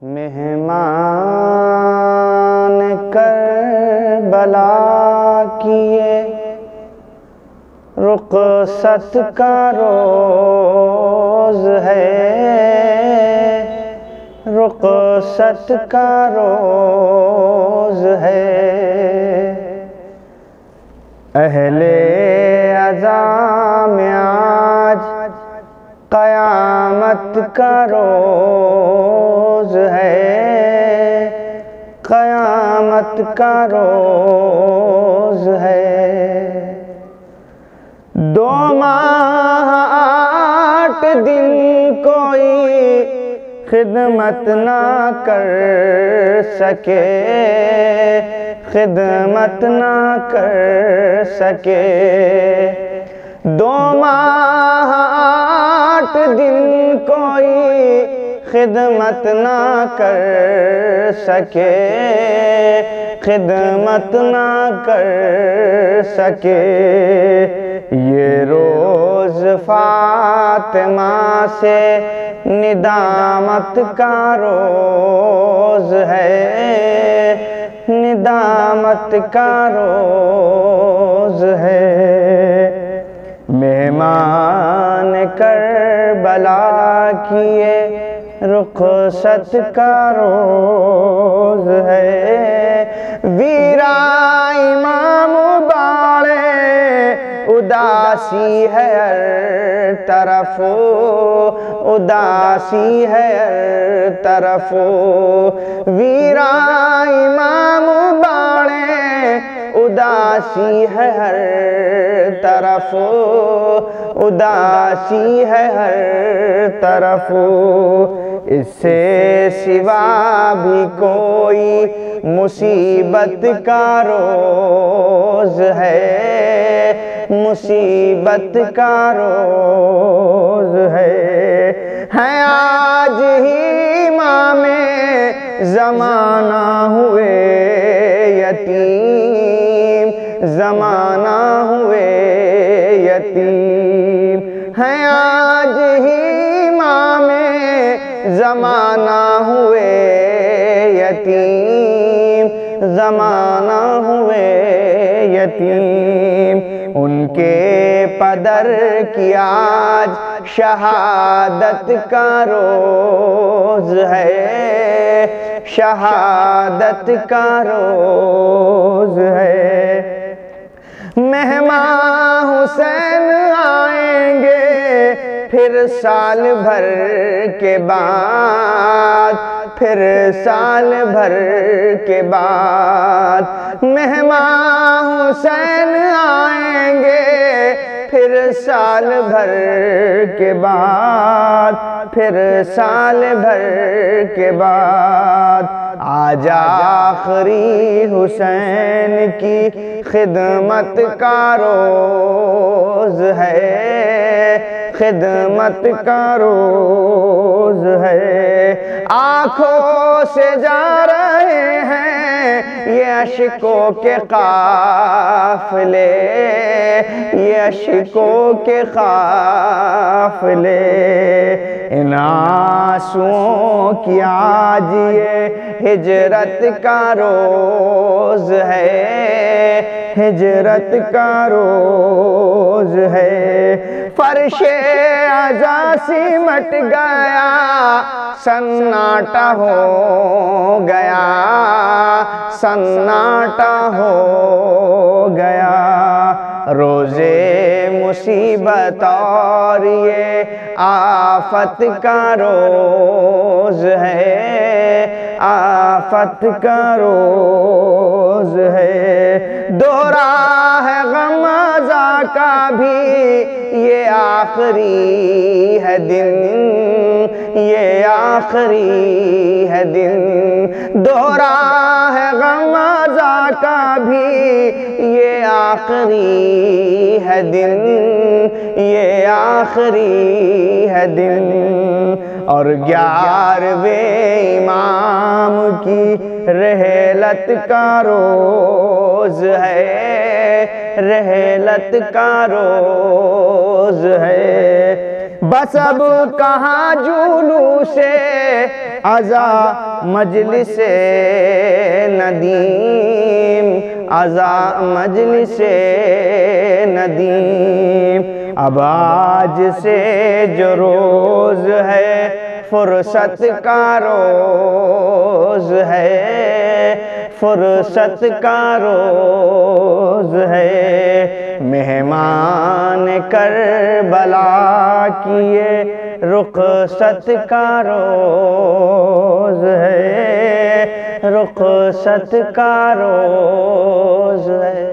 मेहमान करबला किए रुखसत का रोज़ है, रुखसत का रोज़ है। अहले अज़ा में आज क़यामत का रोज़ है, क़यामत का रोज़ है। 2 माह 8 दिन कोई खिदमत ना कर सके, खिदमत ना कर सके। 2 माह 8 दिन कोई खिदमत ना कर सके, खिदमत ना कर सके। ये रोज़ फातिमा से निदामत का रोज़ है, निदामत का रोज़ है। मेहमान करबला किए रुखसत का रोज़ है। वीरा इमाम बाड़े उदासी है हर तरफ, उदासी है हर तरफ। वीरा इमाम बाड़े उदासी है हर तरफ, उदासी है हर तरफ। इससे सिवा भी कोई मुसीबत का रोज़ है, मुसीबत का रोज़ है। आज ही इमामे ज़माना हुए यतीम, ज़माना हुए यतीम। है आज ही इमामे ज़माना हुए यतीम, ज़माना हुए यतीम। उनके पदर की आज शहादत का रोज़ है, शहादत का रोज़ है। मेहमान हुसैन आएंगे फिर साल भर के बाद, फिर साल भर के बाद। मेहमान हुसैन आएंगे फिर साल भर के बाद, फिर साल भर के बाद। आज आखिरी हुसैन की खिदमत का रोज़ है, खिदमत का रोज़ है। आँखों से जा रहे हैं ये अश्कों के काफ़िले, ये अश्कों के काफ़िले। इन आंसुओं की आज ये हिजरत का रोज़ है, हिजरत का रोज़ है। फर्शे अज़ा सिमट गया, सन्नाटा हो गया, सन्नाटा हो गया। रोज़े मुसीबत और ये आफत का रोज़ है, आफत का रोज़ है। दोहरा है गम अज़ा का भी ये आखिरी है दिन, ये आखिरी है दिन। दोहरा है गम अज़ा का भी ये आखिरी है दिन, ये आखिरी है दिन। और 11वें इमाम की रहलत का रोज़ है, रहलत का रोज़ है। बस अब कहाँ जुलूसे अज़ा मजलिसे नदीम, अज़ा मजलिसे नदीम। अब आज से जो रोज़ है फुर्सत का रोज़ है, फुर्सत का रोज़ है। मेहमान करबला किए रुखसत का रोज़ है, रुखसत का रोज़ है।